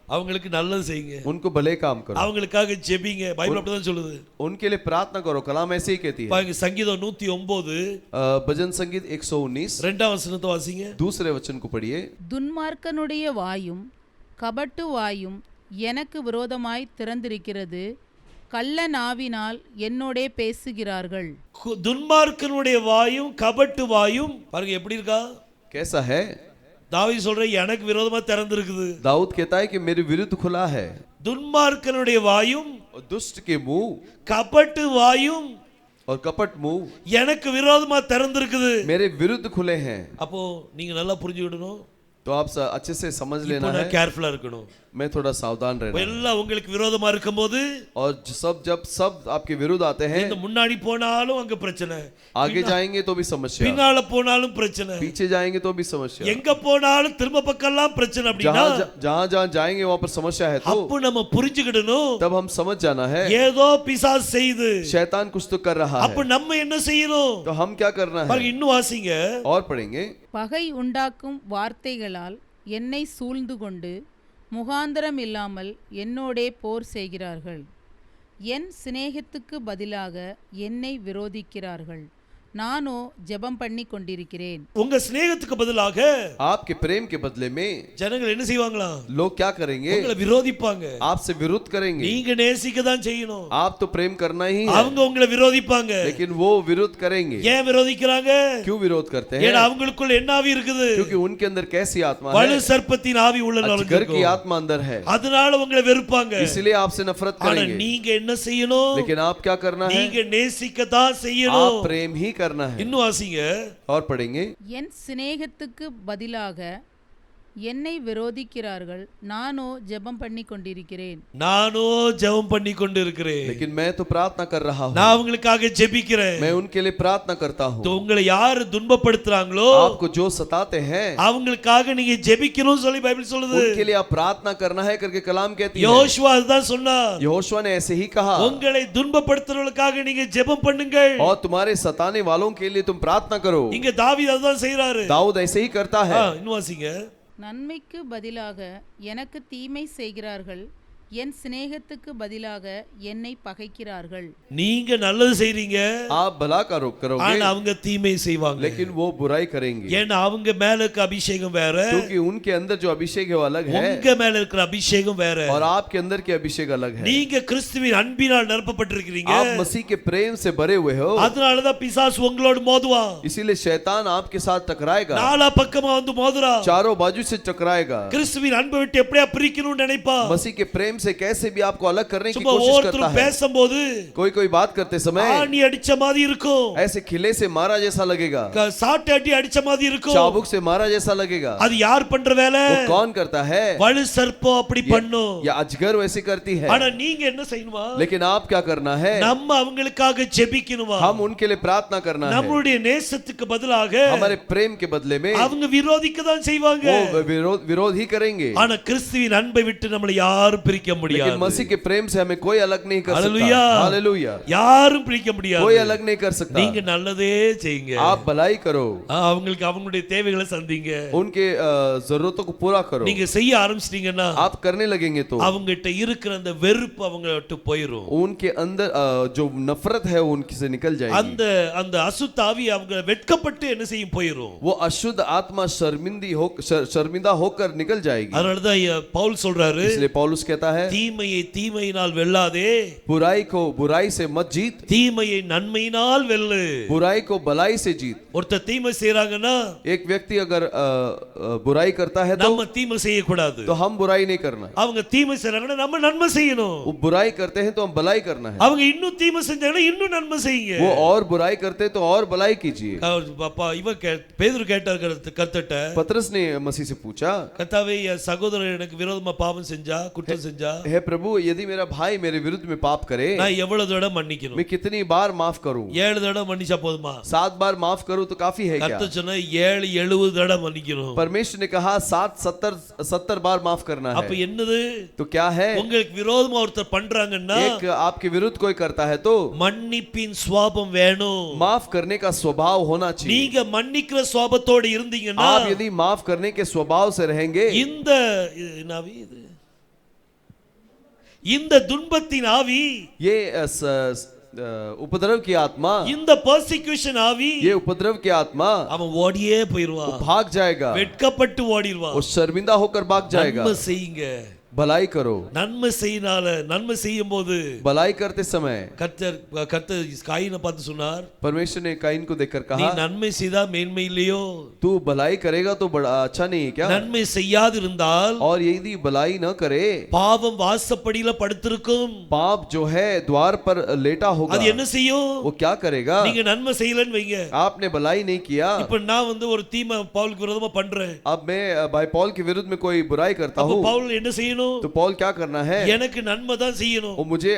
அவங்களுக்கு நல்லது செய்யுங்க।
उनको भले काम करो,
அவங்களுக்காக ஜெபிங்க। பைபிள் அப்படிதான் சொல்லுது।
उनके लिए प्रार्थना करो। कलाम ऐसे ही कहती है।
பாருங்க சங்கீதம் 109
भजन संगीत 119
2ஆம் வசனத்தை வாசிங்க।
दूसरे वचन को पढ़िए।
துன்மார்க்கனுடைய வாயும் கபட்டு வாயும் எனக்கு விரோதமாய் திறந்திருக்கிறது, கள்ள நாவினால் என்னோடே பேசுகிறார்கள்।
துன்மார்க்கனுடைய வாயும் கபட்டு வாயும் பாருங்க எப்படி இருக்கா?
कैसा है?
தாவீது சொல்ற எனக்கு விரோதமா திறந்திருக்குது।
दाऊद कहता है कि मेरे विरुद्ध खुला है।
துன்மார்க்கனுடைய வாயும்
और दुष्ट के मुंह
கபட்டு வாயும்
और कपट मुंह
எனக்கு விரோதமா திறந்திருக்குது।
मेरे विरुद्ध खुले हैं।
அப்போ நீங்க நல்லா புரிஞ்சுக்கிடணும்।
तो आप अच्छे से समझ लेना है।
கேர்ஃபுல்லா இருக்கணும்।
मैं थोड़ा सावधान रहना।
எல்லாம் உங்களுக்கு விரோதமா இருக்கும்போது
और जब सब आपके विरुद्ध आते हैं,
இந்த முன்னாடி போனாலும் அங்க பிரச்சனை,
आगे जाएंगे तो भी समस्या,
பின்னால போனாலும் பிரச்சனை,
पीछे जाएंगे तो भी समस्या,
எங்க போனாலும் திரும்ப பக்கம்லாம் பிரச்சனை அப்படினா
जहां जाएंगे वहां पर समस्या है। तो
அப்ப நம்ம புரிஞ்சுக்கிடணும்,
तब हम समझ जाना है
ஏதோ பிசாசு செய்யுது,
शैतान कुछ तो कर रहा
அப்ப
है।
நம்ம என்ன செய்யணும்?
तो हम क्या करना है?
பாருங்க இன்னும் வாசிங்க।
और पढ़ेंगे।
பகை உண்டாக்கும் வார்த்தைகளால் என்னை சூழ்ந்து கொண்டு முகாந்திரம் இல்லாமல் என்னோடே போர் செய்கிறார்கள். என் சிநேகத்துக்கு பதிலாக என்னை விரோதிக்கிறார்கள். நானோ ஜெபம் பண்ணி கொண்டிருக்கிறேன்.
உங்க சிநேகத்துக்கு பதிலாக
आपके प्रेम के बदले में
ஜனங்கள் என்ன செய்வாங்களா?
लोग क्या करेंगे?
உங்களை விரோதிப்பாங்க.
आपसे विरोध करेंगे.
நீங்க நேசிக்க தான் செய்யணும்.
आप तो प्रेम करना ही है,
அவங்க உங்களை விரோதிப்பாங்க.
लेकिन वो विरोध करेंगे.
ஏன் விரோதிக்கிறாங்க?
क्यों विरोध करते हैं?
ஏன்னா அவங்களுக்குள்ள என்ன ஆவி இருக்குது?
क्योंकि उनके अंदर कैसी आत्मा
வலு
है?
சர்ப்பத்தின் ஆவி உள்ள
अजगर की आत्मा अंदर है,
அதனால உங்களை வெறுப்பாங்க.
इसलिए आपसे नफरत
ஆனா
करेंगे.
நீங்க என்ன செய்யணும்?
लेकिन आप क्या करना है?
நீங்க நேசிக்க தான்
आप
செய்யணும்.
प्रेम ही करना है.
இன்னும் வாசிங்க.
और पढ़ेंगे,
என் சிநேகத்துக்கு பதிலாக என்னை விரோதிக்கிறார்கள், நானோ ஜெபம் பண்ணி கொண்டிருக்கிறேன்.
நானோ ஜெபம் பண்ணி கொண்டு இருக்கிறேன்.
लेकिन मैं तो प्रार्थना कर रहा हूँ.
நான் அவங்களுக்காக ஜெபிக்கிறேன்.
मैं उनके लिए प्रार्थना करता हूँ.
உங்களை யாரு துன்பப்படுத்துறாங்களோ
आपको जो सताते हैं
அவங்களுக்காக நீங்க ஜெபிக்கணும்னு சொல்லி பைபிள் சொல்லுது.
उनके लिए आप प्रार्थना करना है करके कलाम कहती है.
யோசுவா அதுதான் சொன்னார்.
यहोशुआ ने ऐसे ही कहा,
உங்களை துன்பப்படுத்துறவங்களுக்காக நீங்க ஜெபம் பண்ணுங்கள்.
और तुम्हारे सताने वालों के लिए तुम प्रार्थना करो.
இங்க தாவீது அதுதான் செய்றாரு.
दाऊद ऐसे ही करता है.
இன்னும் வாசிங்க.
நன்மைக்கு பதிலாக எனக்கு தீமை செய்கிறார்கள், என் சிநேகத்துக்கு பதிலாக என்னை பகைக்கிறார்கள்.
நீங்க நல்லது செய்றீங்க,
आप भला करोगे,
ஆனா அவங்க தீமை செய்வாங்க.
लेकिन वो बुराई करेंगे.
ஏன்னா அவங்க மேல இருக்க அபிஷேகம் வேற,
क्योंकि उनके अंदर जो अभिषेक है वो अलग है,
உங்க மேல இருக்கிற அபிஷேகம் வேற.
और आपके अंदर के अभिषेक अलग है.
நீங்க கிறிஸ்துவின் அன்பினால் நிரப்பப்பட்டிருக்கிறீங்க.
आप मसीह के प्रेम से भरे हुए हो,
அதனால தான் பிசாசு உங்களோட மோதுவான்.
इसीलिए शैतान आपके साथ टकराएगा,
நாலா பக்கமா வந்து மோதுறான்.
चारों बाजू से टकराएगा.
கிறிஸ்துவின் அன்பை விட்டு எப்படியா பிரிக்கணும்னு நினைப்பான்.
मसीह के प्रेम से कैसे भी आपको अलग करने की
சும்மா
कोशिश करता
ஒருத்தர்
है.
பேசும்போது
कोई बात करते समय
ஆணி அடிச்ச மாதிரி இருக்கும்,
ऐसे खिले से मारा जैसा लगेगा,
சாட்டை அடி அடிச்ச மாதிரி இருக்கும்.
चाबुक से मारा जैसा लगेगा.
அது யார் பண்ற வேலை?
वो कौन करता है?
வலு சர்ப்பம் அப்படி பண்ணும்.
या अजगर वैसे करती है.
ஆனா நீங்க என்ன செய்யணுமா?
लेकिन आप क्या करना है?
நம்ம அவங்களுக்காக ஜெபிக்கணுமா?
हम उनके लिए प्रार्थना करना है.
நம்மளுடைய நேசத்துக்கு பதிலாக
हमारे प्रेम के बदले में
அவங்க விரோதிக்க தான் செய்வாங்க.
वो विरोध ही करेंगे.
ஆனா கிறிஸ்துவின் அன்பை விட்டு நம்மளை யாரும் பிரிக்க முடியாது.
लेकिन मसीह के प्रेम से हमें कोई अलग नहीं कर सकता.
Hallelujah,
hallelujah.
யாரும் பிரிக்க முடியாது.
कोई अलग नहीं कर सकता.
நீங்க நல்லதே செய்யுங்க.
आप भलाई करो,
அவங்களுக்கு அவங்களுடைய தேவைகளை சந்திங்க.
उनके जरूरतों को पूरा करो.
நீங்க செய்ய ஆரம்பிச்சிட்டீங்கன்னா
आप करने लगेंगे तो
அவங்ககிட்ட இருக்கிற அந்த வெறுப்பு அவங்கள விட்டு போயிடும்.
उनके अंदर जो नफरत है उनसे से निकल जाएगी.
அந்த அந்த அசுத்த ஆவி அவங்க வெட்கப்பட்டு என்ன செய்யும் போயிடும்.
वो अशुद्ध आत्मा शर्मिंदा होकर निकल जाएगी.
அதனால தான் பவுல் சொல்றாரு,
इसलिए पौलुस कहता है,
தீமையை தீமையினால் வெல்லாதே,
बुराई को बुराई से मत जीत,
தீமையை நன்மையினால் வெல்லு.
बुराई को भलाई से जीत.
ஒருத்தர் தீமை செய்றாங்கன்னா
एक व्यक्ति अगर बुराई करता है
நம்ம தீமை செய்ய கூடாது.
तो हम बुराई नहीं करना.
அவங்க தீமை செய்றாங்கன்னா நம்ம நன்மை செய்யணும்.
वो बुराई करते हैं तो हम भलाई करना है.
அவங்க இன்னும் தீமை செஞ்சாங்கன்னா இன்னும் நன்மை செய்யுங்க.
वो और बुराई करते हैं तो और भलाई कीजिए.
பாப்பா இவன் பேதுரு கேட்டார் கர்த்தர்ட்ட,
पतरस ने मसीह से पूछा,
கர்த்தாவே என் சகோதரன் எனக்கு விரோதமா பாவம் செஞ்சா, குற்றம் செஞ்சா,
हे प्रभु यदि मेरा भाई मेरे विरुद्ध में पाप करे
நான் எவ்வளவு தடவை மன்னிக்கணும்?
मैं कितनी बार माफ करूं?
7 தடவை மன்னிச்சா போதுமா?
7 बार माफ करूं तो काफी है क्या?
கர்த்தர் சொன்னா 7 70 தடவை மன்னிக்கணும்.
परमेश्वर ने कहा 70 बार माफ करना
அப்ப
है.
என்னது?
तो क्या है?
உங்களுக்கு விரோதமா ஒருத்தர் பண்றாங்கன்னா
एक आपके विरुद्ध कोई करता है तो
மன்னிப்பின் சுபாவம் வேணும்.
माफ करने का स्वभाव होना चाहिए.
நீங்க மன்னிக்கிற சுபாவத்தோட இருந்தீங்கன்னா,
आप यदि माफ करने के स्वभाव से रहेंगे,
இந்த நாவி இந்த துன்பத்தின் ஆவி,
ये उपद्रव की आत्मा,
இந்த பெர்சிக்யூஷன் ஆவி,
ये उपद्रव की आत्मा
அவன் ஓடியே போயிடுவான்.
भाग जाएगा.
வெட்கப்பட்டு ஓடிடுவான்.
वो शर्मिंदा होकर भाग जाएगा.
நன்மை செய்யுங்க,
भलाई करो.
நன்மை நன்மை செய்யும் போது
भलाई करते समय
கர்த்தர் காயினை பார்த்து சொன்னார்,
परमेश्वर ने काइन को देखकर
நீ
कहा,
நன்மை செய்தா மேன்மை இல்லையோ?
तू भलाई करेगा तो बड़ा अच्छा नहीं है क्या?
நன்மை செய்யாது இருந்தால்
और यदि भलाई न करे,
பாவம் வாசப்படியில படுத்திருக்கும்.
पाप जो है द्वार पर लेटा होगा.
அது என்ன செய்யும்?
वो क्या करेगा?
நீங்க நன்மை செய்யலன்னு வைங்க,
आपने भलाई नहीं किया.
இப்ப நான் ஒரு தீமை பவுலுக்கு விரோதமா பண்றேன்.
अब मैं भाई पौल के विरुद्ध में कोई बुराई करता
அப்ப
हूँ,
பவுல் என்ன செய்யணும்?
तो पौल क्या करना है?
எனக்கு நன்மை தான் செய்யணும்.
वो मुझे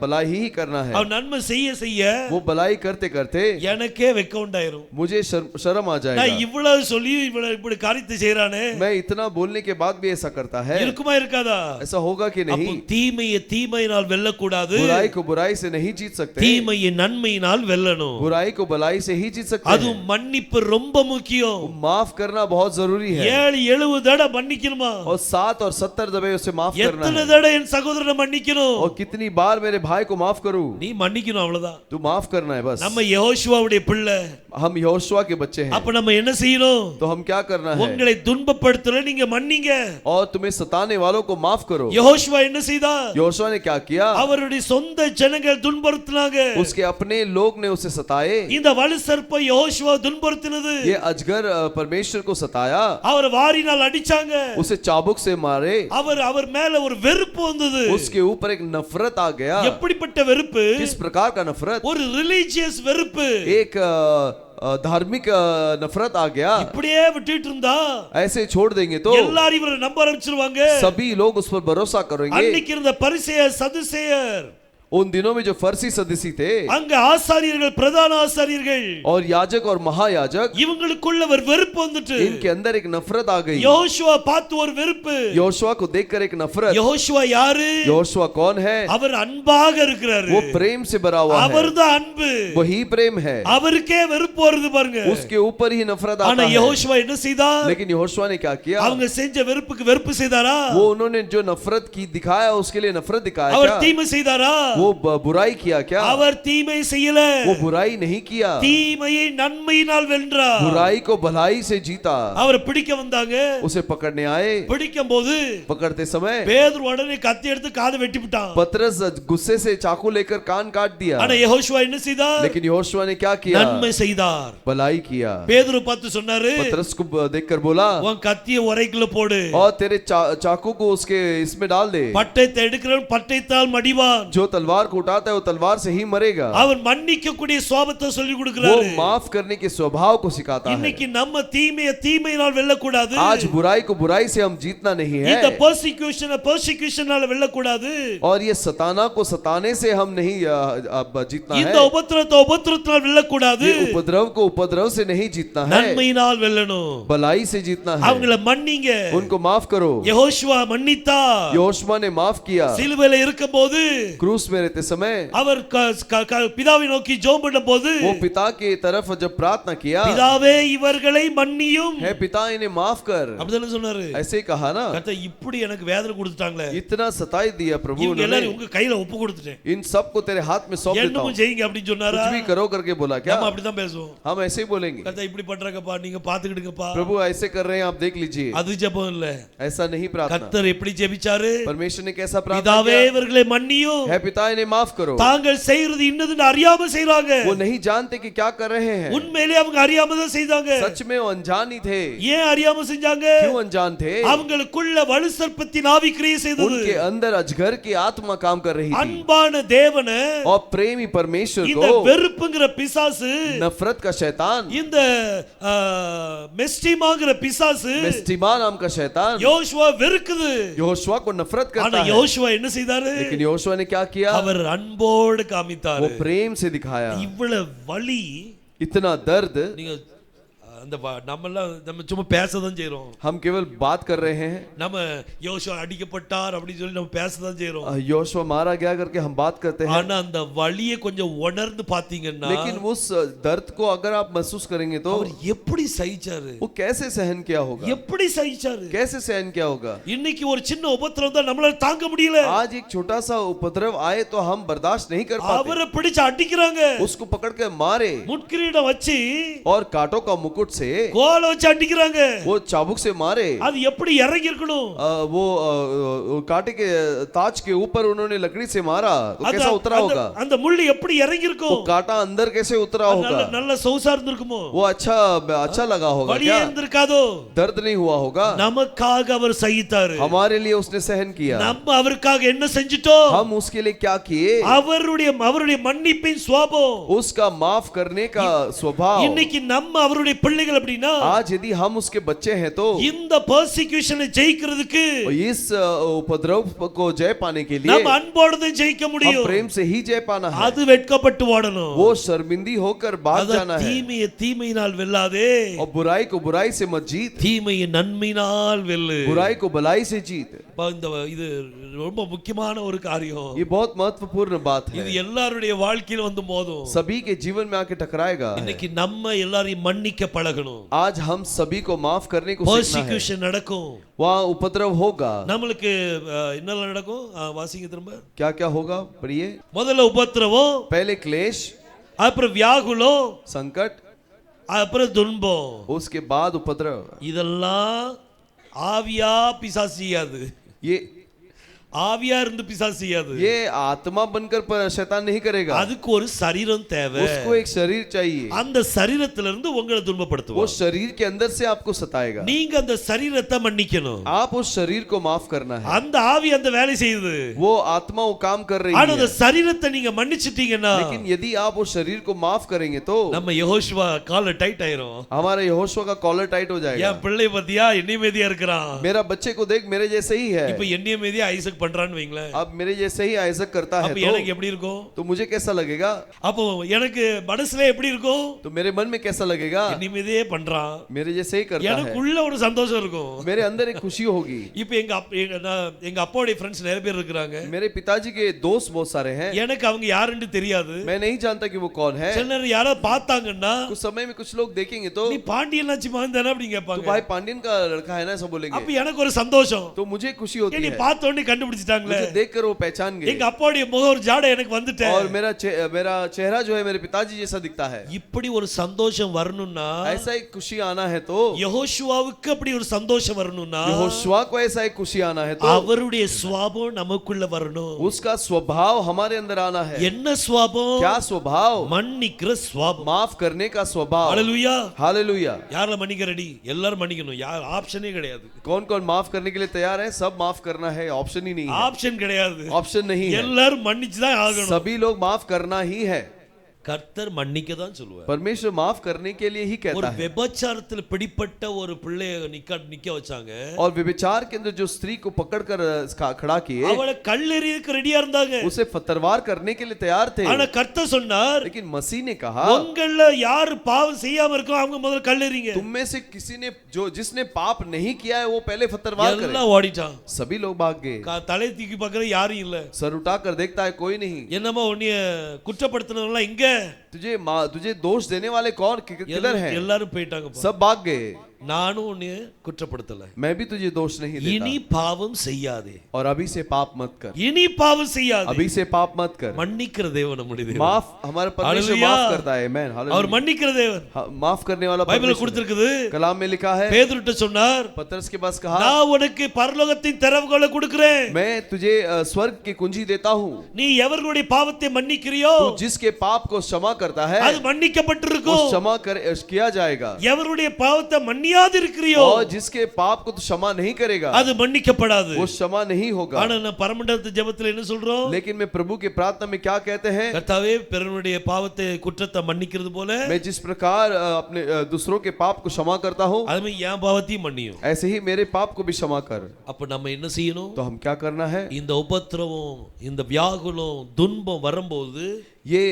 भलाई ही करना है.
அவன் நன்மை செய்ய செய்ய
वो भलाई करते करते
எனக்கே வெட்கம் உண்டாயிரும்.
मुझे शर्म आ
நான்
जाएगा.
இவ்வளவு சொல்லி இப்படி காரியத்தை செய்றானே,
मैं इतना बोलने के बाद भी ऐसा करता है,
இருக்குமா இருக்காதா?
ऐसा होगा कि
அப்போ
नहीं?
தீமையை தீமையினால் வெல்லக்கூடாது,
बुराई को बुराई से नहीं जीत सकते.
தீமையை நன்மையினால் வெல்லணும்.
बुराई को भलाई से ही जीत सकते
அது
हैं.
மன்னிப்பு ரொம்ப முக்கியம்.
माफ करना बहुत जरूरी है.
7 70 தடவை மன்னிக்கணுமா?
और 7 और 70 दफे उसे माफ करना
எத்தனை
है
தடவை என் சகோதரனை மன்னிக்கணும்?
और कितनी बार मेरे भाई को माफ करूं।
நீ மன்னிக்கணும், அவ்வளவுதான்.
तू माफ करना है बस।
நம்ம யெகோஷுவாவுடைய பிள்ளை.
हम यहोशुआ के बच्चे हैं।
அப்ப நம்ம என்ன செய்யணும்?
तो हम क्या करना है?
உங்களை துன்பப்படுத்துற நீங்க மன்னிங்க.
और तुम्हें सताने वालों को माफ करो।
யெகோஷுவா என்ன செய்தார்?
यहोशुआ ने क्या किया?
அவருடைய சொந்த ஜனங்கள் துன்பப்படுத்தினாங்க.
उसके अपने लोग ने उसे सताए।
இந்த வலு சர்ப்ப யெகோஷுவா துன்பப்படுத்தினது.
ये अजगर परमेश्वर को सताया।
அவர் வாரினால் அடிச்சாங்க.
उसे चाबुक से मारे।
அவர் மேல ஒரு வெறுப்பு வந்தது.
उसके ऊपर एक नफरत आ गया।
எப்படிப்பட்ட வெறுப்பு?
किस प्रकार का नफरत?
ஒரு ரிலிஜியஸ் வெறுப்பு.
एक धार्मिक नफरत आ गया।
இப்படியே விட்டுட்டு இருந்தா
ऐसे छोड़ देंगे तो
எல்லாரும் இவரை நம்ப ஆரம்பிச்சிருவாங்க.
सभी लोग उस पर भरोसा करेंगे।
அன்னைக்கு இருந்த பரிசேயர் சதுசேயர்,
उन दिनों में जो फर्सी सदस्य थे
அங்க ஆசாரியர்கள், பிரதான ஆசாரியர்கள்,
और याजक और महायाजक,
இவங்களுக்குள்ள ஒரு வெறுப்பு வந்துட்டு
इनके अंदर एक नफरत आ गई।
யெகோஷுவா பார்த்து ஒரு வெறுப்பு.
यहोशुआ को देखकर एक नफरत।
யெகோஷுவா யாரு?
यहोशुआ कौन है?
அவர் அன்பாக இருக்கிறாரு.
वो प्रेम से भरा हुआ है।
அவர்தான் அன்பு.
वही प्रेम है।
அவருக்கே வெறுப்பு வருது பாருங்க.
उसके ऊपर ही नफरत
ஆனா
आता है।
யெகோஷுவா என்ன செய்தார்?
लेकिन यहोशुआ ने क्या किया?
அவங்க செஞ்ச வெறுப்புக்கு வெறுப்பு செய்தாரா?
वो उन्होंने जो नफरत की दिखाया उसके लिए नफरत दिखाया
அவர்
क्या?
தீமை செய்தாரா?
वो बुराई किया क्या?
அவர் தீமை செய்யல.
वो बुराई नहीं किया।
தீமையை நன்மையினால் வென்றார்.
बुराई को भलाई से जीता।
அவரை பிடிக்க வந்தாங்க.
उसे पकड़ने आए।
பிடிக்கும்போது
पकड़ते समय
பேதுரு உடனே கத்தி எடுத்து காதை வெட்டி விட்டான்.
पतरस गुस्से से चाकू लेकर कान काट दिया।
ஆனா யெகோஷுவா என்ன செய்தார்?
लेकिन यहोशुआ ने क्या किया?
நன்மை செய்தார்.
भलाई किया।
பேதுரு பார்த்து சொன்னாரு,
पतरस को देखकर बोला,
உன் கத்தியை உரைக்குள்ள போடு.
और तेरे चाकू को उसके इसमें डाल दे।
பட்டயத்தை எடுக்கிறவன் பட்டயத்தால் மடிவான்.
जो तलवार को उठाता है वो तलवार से ही मरेगा।
அவன் மன்னிக்க கூடிய சுபாவத்தை சொல்லி
वो
கொடுக்கிறாரு.
माफ करने के स्वभाव को सिखाता है।
இன்னைக்கு நம்ம தீமையை தீமையினால் வெல்ல கூடாது.
आज बुराई को बुराई से हम जीतना नहीं है।
இந்த பெர்சிக்யூஷனால வெல்ல கூடாது.
और ये सताना को सताने से हम नहीं जीतना
இந்த
है।
உபத்திரவத்தினால் வெல்ல கூடாது.
ये उपद्रव को उपद्रव से नहीं जीतना है।
நன்மையினால் வெல்லணும்.
भलाई से जीतना है।
அவங்கள மன்னிங்க.
उनको माफ करो।
யெகோஷுவா மன்னித்தார்.
यहोशुआ ने माफ किया।
சிலுவையில இருக்கும்போது
क्रूस में रहते समय
அவர் பிதாவை நோக்கி ஜெபம் பண்ணும்போது,
वो पिता के तरफ जब प्रार्थना किया,
பிதாவே இவர்களை மன்னியும்,
है पिता इन्हें माफ कर,
அப்படிதானே சொன்னாரு.
ऐसे ही कहा ना।
கர்த்தர் இப்படி எனக்கு வேதனை கொடுத்துட்டாங்களே,
इतना सताई दिया प्रभु
இவங்க
ने,
எல்லாரும் உங்க கையில ஒப்பு கொடுத்துட்டேன்,
इन सब को तेरे हाथ में सौंप देता हूं,
என்னமும் செய்யுங்க அப்படி சொன்னாரா?
कुछ भी करो करके बोला क्या?
நம்ம அப்படிதான் பேசுவோம்.
हम ऐसे ही बोलेंगे,
கர்த்தர் இப்படி பண்றாங்கப்பா, நீங்க பாத்துக்கிடுங்கப்பா.
प्रभु ऐसे कर रहे हैं आप देख लीजिए।
அது ஜெபம் இல்ல.
ऐसा नहीं प्रार्थना।
கர்த்தர் எப்படி ஜெபிச்சாரு?
परमेश्वर ने कैसा प्रार्थना
பிதாவே
किया?
இவர்களை மன்னியும்,
है पिता इन्हें माफ करो,
தாங்கள் செய்யறது இன்னதுன்னு அறியாம செய்றாங்க.
वो नहीं जानते कि क्या कर रहे हैं।
உண்மையிலே அவங்க அறியாம தான் செய்தாங்க.
सच में वो अनजान ही थे।
ஏன் அறியாம செஞ்சாங்க?
क्यों अनजान थे?
அவங்களுக்குள்ள வலு சர்ப்பத்தின் ஆவி கிரியை செய்தது.
उनके अंदर अजगर की आत्मा काम कर रही थी।
அன்பான தேவனை,
और प्रेमी परमेश्वर
இந்த
को
வெறுப்புங்கிற பிசாசு,
नफरत का शैतान,
இந்த மெஸ்டிமாங்கிற பிசாசு
मेस्टिमा नाम का शैतान
யோசுவா வெறுக்குது.
यहोशुआ को नफरत
ஆனா
करता है।
யோசுவா என்ன செய்தாரு?
लेकिन यहोशुआ ने क्या किया?
அவர் அன்போடு
वो
காமித்தாரு.
प्रेम से दिखाया।
இவ்வளவு வலி,
इतना दर्द,
நீங்க அந்த நம்ம சும்மா பேசதான் செய்றோம்.
हम केवल बात कर रहे हैं।
நம்ம யோசுவா அடிக்கப்பட்டார் அப்படி சொல்லி நம்ம பேசதான் செய்றோம்.
यहोशुआ मारा गया करके हम बात करते हैं।
ஆனா அந்த வலியை கொஞ்சம் உணர்ந்து பாத்தீங்கன்னா,
लेकिन उस दर्द को अगर आप महसूस करेंगे तो
அவர் எப்படி சகிச்சாரு?
वो कैसे सहन किया होगा?
எப்படி சகிச்சாரு?
कैसे सहन किया होगा?
இன்னைக்கு ஒரு சின்ன உபத்திரவம் தான் நம்மளால தாங்க முடியல.
आज एक छोटा सा उपद्रव आए तो हम बर्दाश्त नहीं कर पाते।
அவரை பிடிச்சு அடிக்கிறாங்க,
उसको पकड़ के मारे
முட்கிரீடம் வச்சு,
और कांटों का मुकुट से,
கோல வச்சு அடிக்கிறாங்க.
वो चाबुक से मारे।
அது எப்படி இறங்கி இருக்கணும்?
वो कांटे के ताज के ऊपर उन्होंने लकड़ी से मारा तो कैसा उतरा होगा?
அந்த முள்ளு எப்படி இறங்கி
वो
இருக்கும்?
कांटा अंदर कैसे उतरा होगा?
நல்ல சௌசா இருந்திருக்குமோ?
वो अच्छा लगा होगा
வலியே
क्या?
இருந்திருக்காதோ?
दर्द नहीं हुआ होगा?
நமக்காக அவர் சகித்தாரு.
हमारे लिए उसने सहन किया।
நம்ம அவருக்காக என்ன செஞ்சிட்டோம்?
हम उसके लिए क्या किए?
அவருடைய மன்னிப்பின் சுபாவம்,
उसका माफ करने का स्वभाव।
இன்னைக்கு நம்ம அவருடைய பிள்ளைகள் அப்படினா,
आज यदि हम उसके बच्चे हैं तो
இந்த பெர்சிக்யூஷனை ஜெயிக்கிறதுக்கு,
इस उपद्रव को जय पाने के लिए
நம்ம அன்போடு தான் ஜெயிக்க
हम
முடியும்.
प्रेम से ही जय पाना है।
அது வெட்கப்பட்டு ஓடணும்.
वो शर्मिंदी होकर भाग जाना है।
தீமையை தீமையினால் வெல்லாதே,
और बुराई को बुराई से मत जीत,
தீமையை நன்மையினால் வெல்லு.
बुराई को भलाई से जीत।
இது ரொம்ப முக்கியமான ஒரு காரியம்.
ये बहुत महत्वपूर्ण बात है।
இது எல்லாருடைய வாழ்க்கையில வந்து மோதும்.
सभी के जीवन में आके टकराएगा।
இன்னைக்கு நம்ம எல்லாரையும் மன்னிக்க பழகணும். பழகணும்.
आज हम सभी को माफ करने को सीखना है।
Persecution நடக்கும்.
वहाँ उपद्रव होगा।
நம்மளுக்கு என்னெல்லாம் நடக்கும்? வாசிங்க திரும்ப.
क्या क्या होगा पढ़िए।
முதல்ல உபத்திரவம்,
पहले क्लेश,
அப்புறம் வியாகுலம்,
संकट,
அப்புறம் துன்பம்.
उसके बाद उपद्रव।
இதெல்லாம் ஆவியா பிசாசு செய்யாது.
ये
ஆவியா இருந்து பிசாசு செய்யாது.
ये आत्मा बनकर पर शैतान नहीं करेगा।
அதுக்கு ஒரு சரீரம் தேவை.
उसको एक शरीर चाहिए।
அந்த சரீரத்துல இருந்து உங்களை
वो
துன்பப்படுத்துவார்.
शरीर के अंदर से आपको सताएगा।
நீங்க அந்த சரீரத்தை மன்னிக்கணும்.
आप उस शरीर को माफ करना है।
அந்த ஆவி அந்த வேலை செய்யுது.
वो आत्मा वो काम कर रही
ஆனா அந்த
है।
சரீரத்தை நீங்க மன்னிச்சிட்டீங்கன்னா,
लेकिन यदि आप उस शरीर को माफ करेंगे तो
நம்ம யெகோஷுவா கால டைட் ஆயிரும்.
हमारा यहोशुआ का कॉलर टाइट हो जाएगा।
என் பிள்ளை பத்தியா எண்ணியமேதியா இருக்கிறான்.
मेरा बच्चे को देख मेरे जैसे ही है।
இப்ப எண்ணியமேதியா ஐசக் பண்றான்னு வைங்களேன்.
अब मेरे जैसे ही आइजक करता है
அப்ப எனக்கு எப்படி இருக்கும்?
तो मुझे कैसा लगेगा?
அப்போ எனக்கு மனசுல எப்படி இருக்கும்?
तो मेरे मन में कैसा लगेगा?
எண்ணியமேதியே பண்றான்,
मेरे जैसे ही करता है।
எனக்குள்ள ஒரு சந்தோஷம் இருக்கும்.
मेरे अंदर एक खुशी होगी।
இப்போ எங்க அப்பாவுடைய ஃப்ரெண்ட்ஸ் நிறைய பேர் இருக்காங்க.
मेरे पिताजी के दोस्त बहुत सारे हैं।
எனக்கு அவங்க யாருன்னு தெரியாது.
मैं नहीं जानता कि वो कौन है।
சில நேரம் யாராவது பார்த்தாங்கன்னா,
कुछ समय में कुछ लोग देखेंगे तो
நீ பாண்டியனாச்சி மகன் தானே அப்படி
तो
கேட்பாங்க.
भाई पांड्यन का लड़का है ना, ऐसा बोलेंगे।
அப்ப எனக்கு ஒரு சந்தோஷம்.
तो मुझे खुशी होती
நீ
है।
பார்த்த உடனே கண்டுபிடிச்சிட்டாங்களே.
मुझे देखकर वो पहचान गए।
எங்க அப்பாவுடைய முகம் ஒரு ஜாடை எனக்கு வந்துட்டே.
और मेरा चेहरा जो है मेरे पिताजी जैसा दिखता है।
இப்படி ஒரு சந்தோஷம் வரணும்னா,
ऐसा एक खुशी आना है तो
யெகோஷுவாவுக்கு அப்படி ஒரு சந்தோஷம் வரணும்னா,
यहोशुआ को ऐसा एक खुशी आना है तो
அவருடைய சுபாவம் நமக்குள்ள வரணும்.
उसका स्वभाव हमारे अंदर आना है।
என்ன சுபாவம்?
क्या स्वभाव?
மன்னிக்கிற சுபாவம்.
माफ करने का स्वभाव।
ஹalleluya.
हालेलुया।
யாரெல்லாம் மன்னிக்க ரெடி? எல்லாரும் மன்னிக்கணும். யார் ஆப்ஷனே கிடையாது.
कौन कौन माफ करने के लिए तैयार है? सब माफ करना है, ऑप्शन ही नहीं है।
ஆப்ஷன் கிடையாது.
ऑप्शन नहीं है।
எல்லாரும் மன்னிச்சு தான் ஆகணும்.
सभी लोग माफ करना ही है।
கர்த்தர் மன்னிக்க தான் சொல்லுவார்.
परमेश्वर माफ करने के लिए ही
ஒரு
कहता है।
விபச்சாரத்தில் பிடிப்பட்ட ஒரு பிள்ளையை நிக்க வச்சாங்க.
और व्यभिचार के अंदर जो स्त्री को पकड़कर खड़ा किए,
அவளை கல்லெறியக்கு ரெடியா இருந்தாங்க.
उसे तलवार करने के लिए तैयार थे।
ஆனா கர்த்தர் சொன்னார்,
लेकिन मसीह ने कहा,
உங்கள யார் பாவம் செய்யாம இருக்கோ அவங்க முதல்ல கல்லெறிங்க.
तुम में से किसी ने जिसने पाप नहीं किया है वो पहले तलवार करे।
எல்லாம் ஓடிட்டான்.
सभी लोग भाग गए।
தலை தூக்கி பார்க்கற யாரும் இல்ல.
सर उठाकर देखता है कोई नहीं।
என்னமா உன்னைய குற்றப்படுத்துனவங்க இங்க,
तुझे दोष देने वाले कौन किधर है?
எல்லாரும் போயிட்டாங்க.
सब भाग गए।
நானும் உன்னைய குற்றப்படுத்தல.
मैं भी तुझे दोष नहीं
இனி
देता।
பாவம் செய்யாதே.
और अभी से पाप मत कर।
இனி பாவம் செய்யாதே.
अभी से पाप मत कर।
மன்னிக்கிற தேவன் நம்முடைய தேவன்.
माफ हमारा परमेश्वर
हालेलुया।
माफ करता है। आमीन।
அவர்
हालेलुया।
மன்னிக்கிற தேவன்.
माफ करने वाला
பைபிள்ல
परमेश्वर।
கொடுத்திருக்குது.
कलाम में लिखा है,
பேதுருட்ட சொன்னார்,
पतरस के पास कहा,
நான் உனக்கு பரலோகத்தின் திறவுகோலை கொடுக்கிறேன்.
मैं तुझे स्वर्ग की कुंजी देता हूँ।
நீ எவர்களுடைய பாவத்தை மன்னிக்கிறியோ
तू जिसके पाप को क्षमा करता है
அது மன்னிக்கப்பட்டிருக்கும்.
वो क्षमा किया जाएगा।
எவருடைய பாவத்தை மன்னியாது இருக்கிறியோ
और जिसके पाप को तो क्षमा नहीं करेगा
அது மன்னிக்கப்படாது.
वो क्षमा नहीं होगा।
ஆனா நான் பரமண்டலத்து ஜெபத்துல என்ன சொல்றோம்?
लेकिन मैं प्रभु के प्रार्थना में क्या कहते हैं?
கர்த்தாவே பிறனுடைய பாவத்தை குற்றத்தை மன்னிக்கிறது போல
मैं जिस प्रकार अपने दूसरों के पाप को क्षमा करता हूँ,
அதுமே என் பாவத்தையும் மன்னியும்.
ऐसे ही मेरे पाप को भी क्षमा कर।
அப்ப நம்ம என்ன செய்யணும்?
तो हम क्या करना है?
இந்த உபத்திரவம், இந்த வியாகுலம், துன்பம் வரும்போது
ये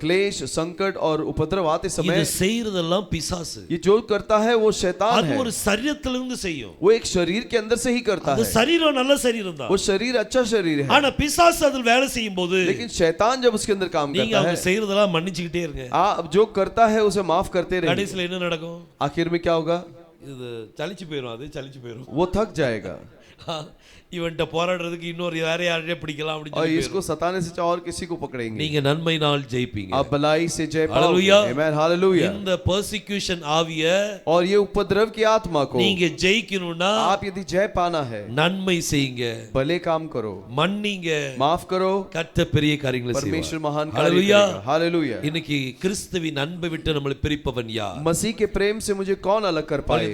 क्लेश, संकट और उपद्रव आते
இது
समय
செய்யறதெல்லாம் பிசாசு.
ये जो करता है वो शैतान
அது
है।
ஒரு சரீரத்திலிருந்து செய்யும்.
वो एक शरीर के अंदर से ही करता
அந்த
है।
சரீரம் நல்ல சரீரம் தான்.
वो शरीर अच्छा शरीर है।
ஆனா பிசாசு அதில் வேலை செய்யும் போது
लेकिन शैतान जब उसके अंदर काम
நீங்க
करता
அவங்க
है,
செய்யறதெல்லாம் மன்னிச்சுக்கிட்டே இருங்க.
आप जो करता है उसे माफ करते रहिए।
கடைசில என்ன நடக்கும்?
आखिर में क्या होगा?
இது சலிச்சு போயிடும். அது சலிச்சு போயிடும்.
वो थक जाएगा।
இவன்ட்ட போராடுறதுக்கு இன்னொரு யாரையே பிடிக்கலாம்
और
அப்படின்னு
इसको सताने से और किसी को पकड़ेंगे।
நீங்க நன்மையினால் ஜெயிப்பீங்க.
आप भलाई से जय पाओगे।
हालेलुया।
आमीन। हालेलुया।
இந்த பெர்சிக்யூஷன் ஆவிய
और ये उपद्रव की आत्मा को
நீங்க ஜெயிக்கணும்னா
आप यदि जय पाना है,
நன்மை செய்யுங்க,
भले काम करो,
மன்னிங்க,
माफ करो,
கர்த்தர் பெரிய காரியங்களை
परमेश्वर
செய்வார்.
महान कार्य
हालेलुया।
करेगा। हालेलुया।
இன்னைக்கு கிறிஸ்துவின் அன்பை விட்டு நம்மளை பிரிப்பவன் யார்?
मसीह के प्रेम से मुझे कौन अलग कर पाए?